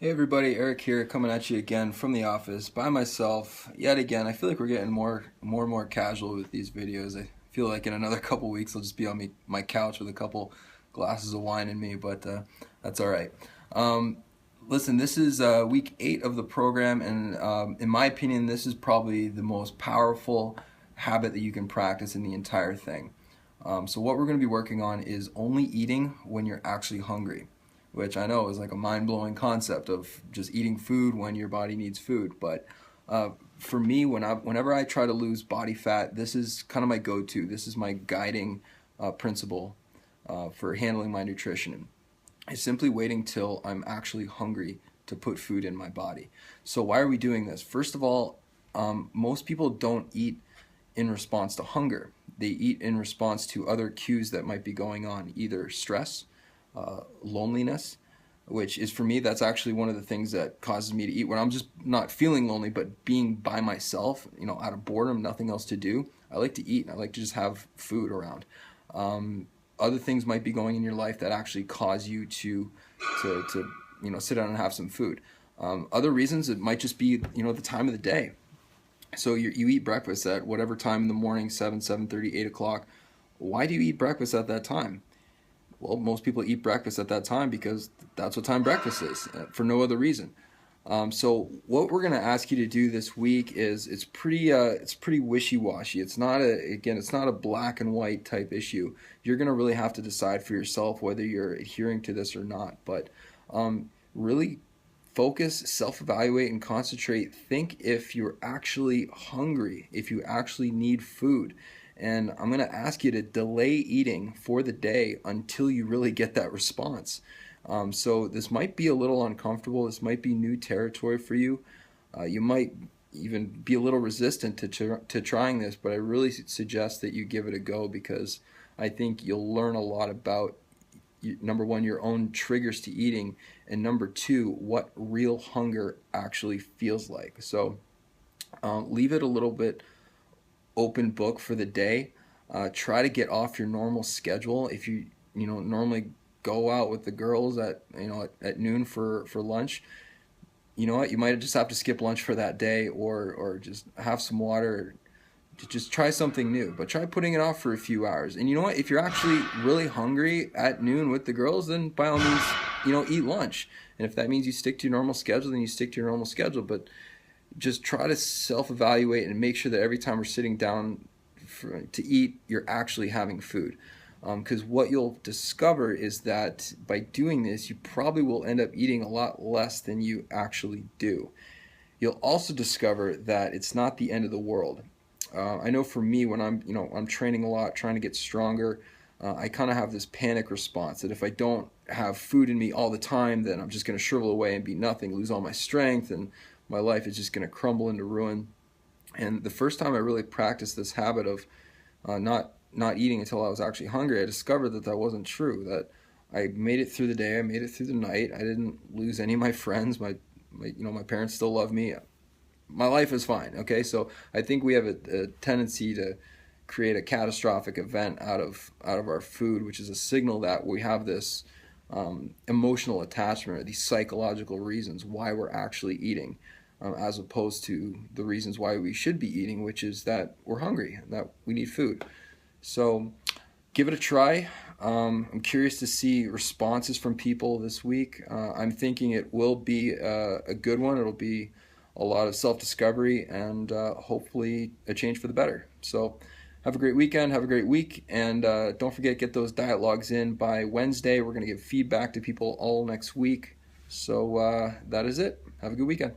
Hey everybody, Eric here, coming at you again from the office by myself. Yet again, I feel like we're getting more and more casual with these videos. I feel like in another couple weeks I'll just be on my couch with a couple glasses of wine in me, but that's all right. Um, Listen, this is week 8 of the program, and in my opinion, this is probably the most powerful habit that you can practice in the entire thing. So what we're going to be working on is only eating when you're actually hungry, which I know is like a mind-blowing concept of just eating food when your body needs food. But for me, whenever I try to lose body fat, this is kind of my go-to. This is my guiding principle for handling my nutrition. Is simply waiting till I'm actually hungry to put food in my body. So why are we doing this? First of all, most people don't eat in response to hunger. They eat in response to other cues that might be going on, either stress, loneliness, which is, for me, that's actually one of the things that causes me to eat when I'm just not feeling lonely, but being by myself, out of boredom, nothing else to do. I like to eat and I like to just have food around. Other things might be going in your life that actually cause you to sit down and have some food. Other reasons, it might just be the time of the day. So you eat breakfast at whatever time in the morning, 7:30, 8 o'clock. Why do you eat breakfast at that time? Well, most people eat breakfast at that time because that's what time breakfast is, for no other reason. So what we're going to ask you to do this week is it's pretty wishy-washy. It's not a black and white type issue. You're going to really have to decide for yourself whether you're adhering to this or not. But really focus, self-evaluate, and concentrate. Think if you're actually hungry, if you actually need food. And I'm going to ask you to delay eating for the day until you really get that response. So this might be a little uncomfortable. This might be new territory for you. You might even be a little resistant to trying this, but I really suggest that you give it a go, because I think you'll learn a lot about, number one, your own triggers to eating, and number two, what real hunger actually feels like. So leave it a little bit open book for the day. Try to get off your normal schedule. If you normally go out with the girls at noon for lunch, you know what, you might just have to skip lunch for that day, or just have some water. Just try something new, but try putting it off for a few hours. And you know what, if you're actually really hungry at noon with the girls, then by all means, eat lunch. And if that means you stick to your normal schedule, then you stick to your normal schedule. But just try to self-evaluate and make sure that every time we're sitting down to eat, you're actually having food. Because what you'll discover is that by doing this, you probably will end up eating a lot less than you actually do. You'll also discover that it's not the end of the world. I know for me, when I'm training a lot, trying to get stronger, I kind of have this panic response that if I don't have food in me all the time, then I'm just going to shrivel away and be nothing, lose all my strength, and my life is just going to crumble into ruin. And the first time I really practiced this habit of not eating until I was actually hungry, I discovered that wasn't true. That I made it through the day, I made it through the night. I didn't lose any of my friends. My parents still love me. My life is fine. Okay, so I think we have a tendency to create a catastrophic event out of our food, which is a signal that we have this emotional attachment, or these psychological reasons why we're actually eating, as opposed to the reasons why we should be eating, which is that we're hungry and that we need food. So give it a try. I'm curious to see responses from people this week. I'm thinking it will be a good one. It'll be a lot of self-discovery and hopefully a change for the better. So have a great weekend, have a great week, and don't forget, get those diet logs in by Wednesday. We're going to give feedback to people all next week. So that is it. Have a good weekend.